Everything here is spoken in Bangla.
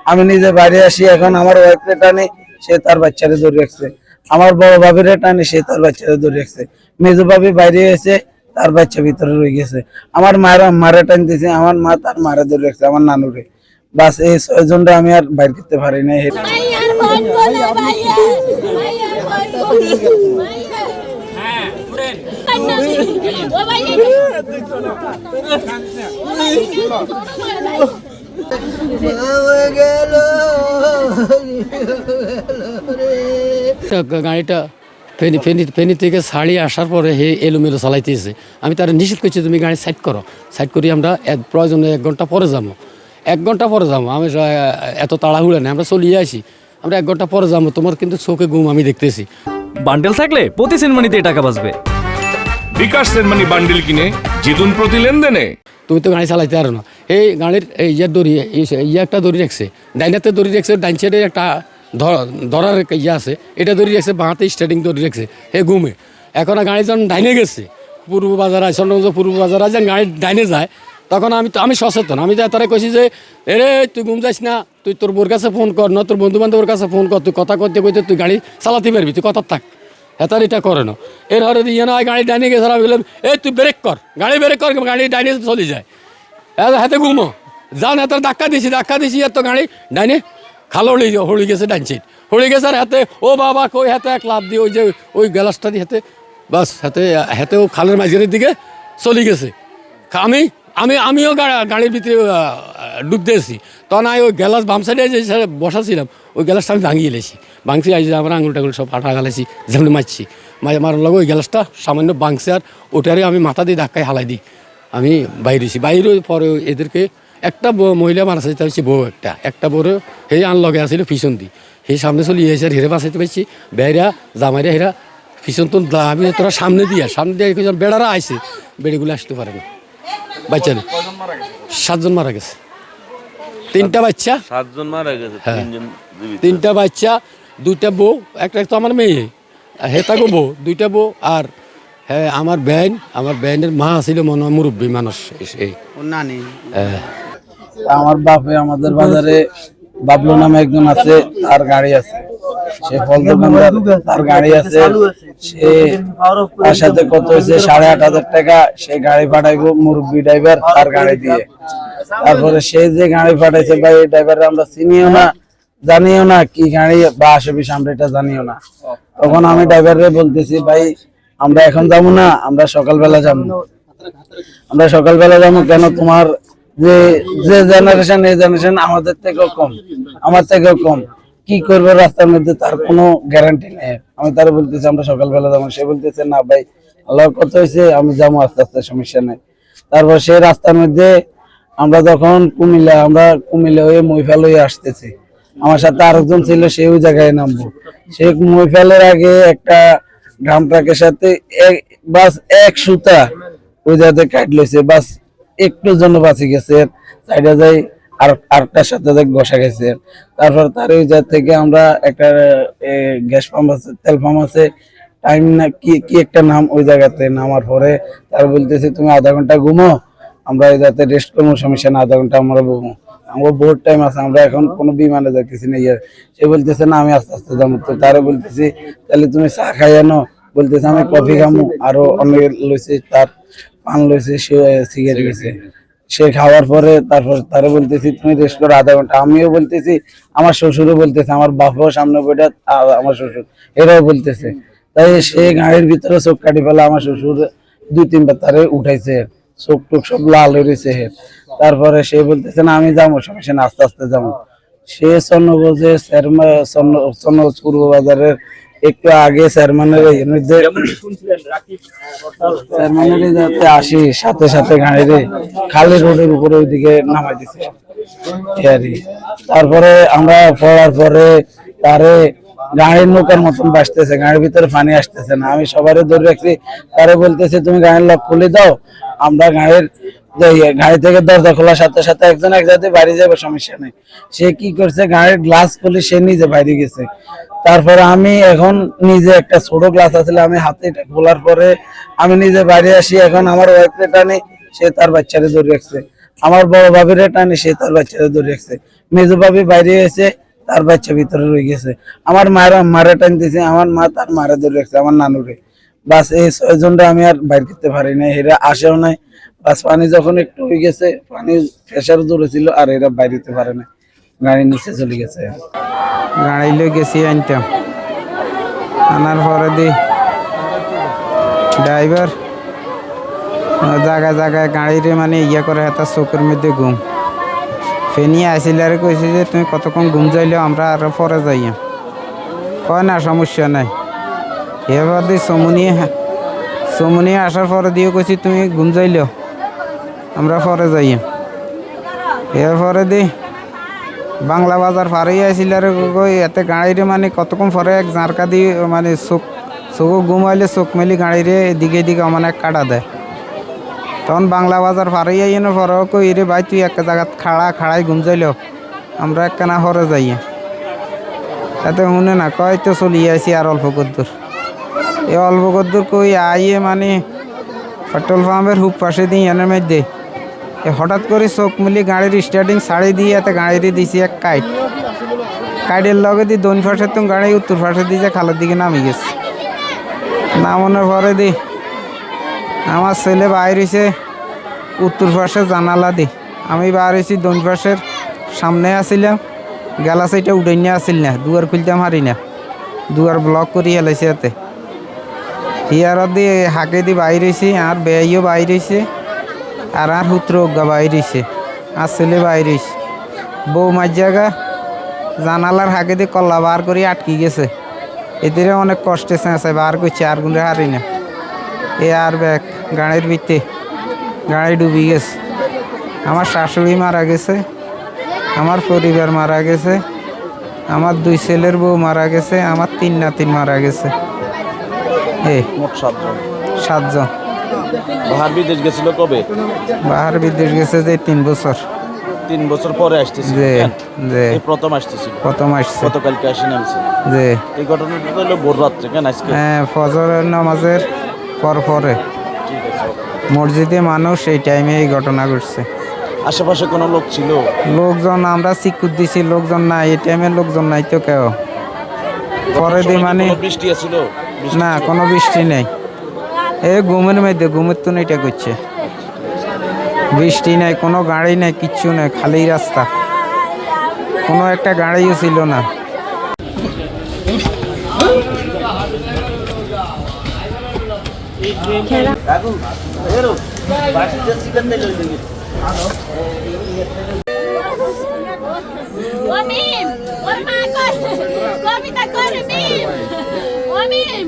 আমি নিজে বাড়ি আসি, এখন আমার ওয়াইফে টানে, সে তার বাচ্চারে ধরে রাখছে। আমার বড় ভাবিরে টানে, সে তার বাচ্চারে ধরে রাখছে। মেজো ভাবি বাইরে এসে তার বাচ্চা ভিতরে রয়ে গেছে। আমার মারে টানতেছে, আমার মা তার মারে ধরে রাখছে, আমার নানুরে। বাস এই 6 জনটা আমি আর বাইর করতে পারি না। গাড়িটা ফেনী থেকে ছাড়িয়ে আসার পরে হে এলোমেলো চালাইতেছে। আমি তারা নিষেধ করছি তুমি গাড়ি সাইড করো। সাইড করি আমরা প্রয়োজনে 1 ঘন্টা পরে যাবো। 1 ঘন্টা পরে যাবো। আমি এত তাড়াহুড়া নেই, আমরা চলিয়ে আসি। আমরা 1 ঘন্টা পরে যাবো। তোমার কিন্তু চোখে ঘুম আমি দেখতেছি। বান্ডেল থাকলে প্রতি সেনমানিতে টাকা বাঁচবে। বিকাশ সেনমানি বান্ডেল কিনে জিতুন প্রতি লেনদেনে। তুমি তো গাড়ি চালাইতে পারো না। এই গাড়ির ইয়ার দড়ি একটা দড়ি রাখছে, ডাইনাতে দড়ি রাখছে, ডাইন সাইডে একটা ধরার ইয়ে আছে, এটা দড়ি রাখছে, বাঁহাতে স্টার্টিং দড়ি রাখছে। হে ঘুমে এখন গাড়ি যখন ডাইনে গেছে, পূর্ব বাজার আছে, পূর্ব বাজার আছে, গাড়ি ডাইনে যায়, তখন আমি সচেতন। আমি তারা কইছি যে এরে তুই ঘুম যাস না, তুই তোর বোর কাছে ফোন কর না, তোর বন্ধু বান্ধবের কাছে ফোন কর, তুই কথা করতে করতে তুই গাড়ি চালাতে পারবি, তুই কথা থাক। হেতার এটা করে না। এর হরে ইয়ে নয় গাড়ি ডাইনে গেছে, আমি বললাম এই তুই ব্রেক কর, গাড়ি ব্রেক কর, গাড়ি ডাইনে চলে যায়। হাতে ঘুমো যান, হাতের ধাক্কা দিছি আর তো গাড়ি ডাইনে খালো হলি গেছে, ডাইন সাইড হলি গেছে। আর হাতে ও বাবা কই হাতে এক লাভ দিয়ে ওই গ্যালাসটা দিয়ে হাতে বাস হাতেও খালের মাঝখানের দিকে চলে গেছে। আমিও গাড়ির ভিতরে ডুবতে এসেছি। তখন আমি ওই গ্যালাস বাম সাইডে যে বসাছিলাম, ওই গ্যালাসটা আমি ভাঙিয়ে এলেছি। ভাঙছি আই আমার আঙুল টাঙুল সব আঠা গালাইছি, যেমন মারছি মারার লগে ওই গ্যালাসটা সামান্য ভাঙছে। আর ওটারে আমি মাথা দিয়ে ধাক্কায় হালাই দিই। আমি বাইরেছি, বাইরে পরে এদেরকে একটা মহিলা মারাছে, তা হচ্ছে বউ একটা বউরে সেই আনলগে আসছিল পিছন দি, সেই সামনে চলে এসে হেরে বাঁচাইতে পারছি। বেড়া জামাইরা হেরা পিছন তো আমি তোরা সামনে দিয়ে বেড়ারা আইছে, বেড়িগুলো আসতে পারে না। বাচ্চা 7 জন মারা গেছে, 3টা বাচ্চা, 7 জন মারা গেছে, 3টা বাচ্চা, 2টা বউ, একটা তো আমার মেয়ে, হেতাগো বউ, 2টা বউ। আর হ্যাঁ আমার ব্যান্ডের মা ছিল মনে হয় মুরব্বী মানুষ। আমার বাপে আমাদের বাজারে বাবলু নামে একজন আছে, তার গাড়ি আছে, সে ফল দোকানদার, তার গাড়ি আছে। সে তার সাথে কত হয়েছে 8,500 টাকা সে গাড়ি পাঠাইবো মুরব্বী ড্রাইভার তার গাড়ি দিয়ে। তারপরে সে যে গাড়ি পাঠাইছে ভাই, এই ড্রাইভার আমরা চিনিও না, জানিও না কি গাড়ি বা আশেপাশে আমরা এটা জানিও না। তখন আমি ড্রাইভারে বলতেছি ভাই আমরা এখন যাবো না, আমরা সকালবেলা যাবো। আমরা সকালবেলা যাবো কেন, তোমার যে জেনারেশন, এই জেনারেশন আমাদের থেকেও কম, আমার থেকেও কম, কি করবো রাস্তার মধ্যে তার কোনো গ্যারান্টি নেই। আমি তারা বলতেছি আমরা সকালবেলা যাবো, সে বলতেছে না ভাই আল্লাহ কত হয়েছে, আমি যাবো আস্তে আস্তে, সমস্যা নেই। তারপর সে রাস্তার মধ্যে আমরা যখন কুমিল্লা হয়ে মহিফাল হয়ে আসতেছি, আমার সাথে আরেকজন ছিল, সে ওই জায়গায় নামবো। সে মহিফালের আগে একটা ড্রাম ট্রাকের সাথে বাস এক সুতা ওই জায়গাতে কাট লইছে, বাস একটু জন্য বাঁচি গেছে, সাইডে যাই আরেকটার সাথে বসা গেছে। তারপর তার ওই জায়গা থেকে আমরা একটা গ্যাস পাম্প আছে, তেল পাম্প আছে, টাইম না কি একটা নাম, ওই জায়গাতে নামার পরে তার বলতেছে তুমি আধা ঘন্টা ঘুমো, আমরা এই জায়গাতে রেস্ট করবো, সমস্যা না, আধা ঘন্টা আমরা ঘুমো, আমার বহুত টাইম আছে, আমরা এখন কোনো বিমানে যাইতেছি না। সে বলতেছে না আমি আস্তে আস্তে যাবো। তো তারে বলতেছি তাহলে তুমি চা খাই আনো, বলতেছে আমি কফি খামো, আরো অনেক লইছে, তার পান লইছে, সে সিগারেট গেছে। সে খাওয়ার পরে তারপর তারে বলতেছি তুমি রেস্ট করো আধা ঘন্টা। আমিও বলতেছি, আমার শ্বশুরও বলতেছে, আমার বাপও সামনে বইটা, আমার শ্বশুর এরাও বলতেছে। তাই সে গাড়ির ভিতরে চোখ কাটি ফেলে, আমার শ্বশুর 2-3বার তারে উঠাইছে, চোখ টোক সব লাল হয়েছে। তারপরে সে বলতেছে না আমি যাবো, সমস্যা না, আস্তে আস্তে যাবো। সে চন্নগঞ্জে চন্নগঞ্জ পূর্ব বাজারের একটু আগে চেয়ারম্যানের যাতে আসি, সাথে সাথে গাড়িরে খালি রোডের উপরে ওইদিকে নামাই দিছে। তারপরে আমরা পড়ার পরে তারে গাড়ির নৌকার মতন বাসতেছে, গাড়ির ভিতরে পানি আসতেছে না। আমি সবারই ধরে রাখছি, তারে বলতেছে তুমি গাড়ির লক খুলে দাও, আমরা গাড়ির যে গাড়ি থেকে দরজা খোলার সাথে সাথে একজন এক জায়গাতে বাইরে যাবে সমস্যা নেই, সে কি করছে গাড়ির গ্লাস খুলে সে নিজে বাইরে গেছে। তারপরে আমি এখন নিজে একটা ছোট গ্লাস আছে আমি হাতে এটা খোলার পরে আমি নিজে বাইরে আসি, এখন আমার ওয়াইফে টানি সে তার বাচ্চারে ধরে রাখছে, আমার বড় ভাবিরে টানি সে তার বাচ্চারে ধরে রাখছে, মেজো ভাবি বাইরে এসে তার বাচ্চা ভিতরে রয়ে গেছে, আমার মারে টানতেছে, আমার মা তার মারে ধরে রাখছে, আমার নানুরে। বাস এই 6 জনটা আমি আর বাইর করতে পারি না, এরা আসেও নাই। বাস পানি যখন একটু হয়ে গেছে, পানি প্রেশার জোরে ছিল আর এরা বাইর হতে পারে না, গাড়ি নিচে চলে গেছে। গাড়ি লই গেছি আনতাম, আনার পরে দি ড্রাইভার জায়গায় জায়গায় গাড়িরে মানে ইয়ে করে তার চোখের মধ্যে ঘুম ফেনি আসিল আর কইছে যে তুমি কতক্ষণ ঘুম যাইলেও আমরা আরো পরে যাইয়া, কয় না সমস্যা নাই। এবার দি সমুনি আসার পরে দিয়ে কইছি তুমি ঘুম যাইলেও আমরা পরে যাইয়া। এরপরে দি বাংলা বাজার পাড়েই আসিল আর কই এতে গাড়িরে মানে কতক্ষণ পরে এক জারকা দিয়ে মানে চোখ ঘুমাইলে চোখ মেলি গাড়িরে এদিকে এদিকে মানে কাটা দেয়। তখন বাংলা বাজার পাড়েই আইনো পরে কই রে ভাই তুই একটা জায়গা খাড়াই ঘুম যাইলেও আমরা একখানা পরে যাইয়া। তাতে শুনে না কয় তো চলিয়ে আসি আর অল্প কদ্দূর, এই অল্প কদ্দূর কই আইয়ে মানে পেট্রোল পাম্পের হুপ পাশে দিই এনের মধ্যে হঠাৎ করে চোখ মিলি গাড়ির স্টার্টিং ছাড়ি দিয়ে এতে গাড়িতে দিছি এক কাইটের লগে দিয়ে দক্ষিণ পাশের তো গাড়ি উত্তর পাশে দিয়ে খালের দিকে নামি গেছে। নামানোর পরে দি আমার ছেলে বাইর হয়েছে উত্তর পাশে জানালা দি, আমি বাইর হয়েছি দক্ষিণ পাশের সামনে আসিলাম, গেলা সাইডে উঠে নিয়ে আসিল না, দুয়ার খুলতে মারি না, দুয়ার ব্লক করি হেলাইছে এতে। ইয়ার দিয়ে হাঁকে দি বাইর হয়েছি, আর বেয়াইও বাইর হয়েছে, আর হুত্র অজ্ঞা বাইর হয়েছে, আর ছেলে বাইর হয়েছে। বউ মার জায়গা জানালার হাঁকে দিয়ে কল্লা বার করে আটকি গেছে, এদের অনেক কষ্টে চেঁচাই বার করছে আর গুণে হারি না। এ আর ব্যাগ গাড়ির ভিতরে গাড়ি ডুবি গেছে, আমার শাশুড়ি মারা গেছে, আমার পরিবার মারা গেছে, আমার 2 ছেলের বউ মারা গেছে, আমার 3 নাতিন মারা গেছে। মোট 7 জন। বাহার বিদেশ গেছিল কবে? বাহার বিদেশ গেছে যে 3 বছর। 3 বছর পরে আসতেছিল, এই প্রথম আসতেছিল, প্রথম আসছে, গতকালকে আসি নামছে। যে এই ঘটনাটা তো হলো ভোর রাত্রে কেন আজকে? হ্যাঁ, ফজরের নামাজের পরে ঠিক আছে। মসজিদে মানুষ এই টাইমে এই ঘটনা ঘটছে। আশেপাশে কোনো লোক ছিল? লোকজন আমরা চিকুর দিছি, লোকজন নাই এই টাইমে, লোকজন নাই তো কেউ। পরে দি মানে বৃষ্টি আছিল না, কোনো বৃষ্টি নেই, এই ঘুমের মধ্যে ঘুমের তো এটা করছে, বৃষ্টি নাই, কোনো গাড়ি নাই, কিচ্ছু নাই, খালি রাস্তা, কোনো একটা গাড়িও ছিল না। ওমিম ওর মা কর কবিতা করে মিম ওমিম